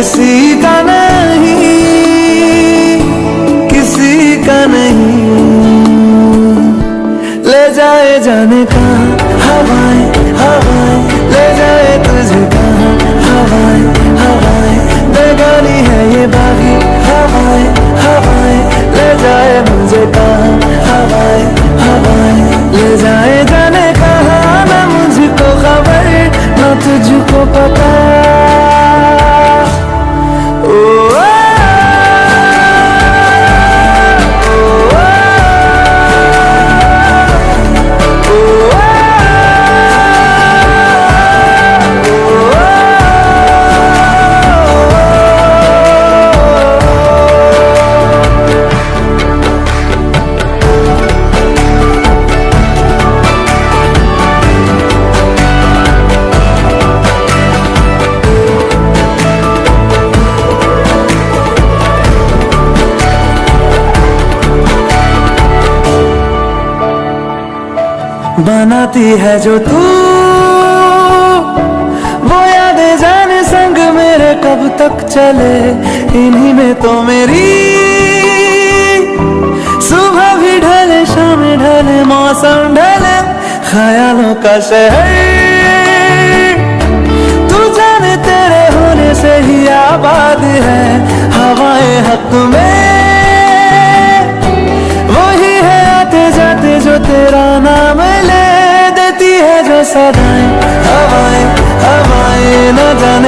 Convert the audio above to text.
किसी का नहीं, किसी का नहीं। ले जाए जाने का हवाएं हवाएं, ले जाए तुझे कहाँ हवाएं हवाएं। बेगानी है ये बागी हवाएं हवाएं, ले जाए मुझे कहाँ हवाएं हवाएं। ले जाए जाने कहाँ ना मुझको खबर ना तुझको पता। बनाती है जो तू वो यादें जाने संग मेरे कब तक चले। इन्हीं में तो मेरी सुबह भी ढले शाम ढले मौसम ढले ख्यालों का शहर। तू जाने तेरे होने से ही आबाद है हवाएं हक में। वही है आते जाते जो तेरा नाम ले देती है जो सदाएं हवाएं हवाएं। न जाने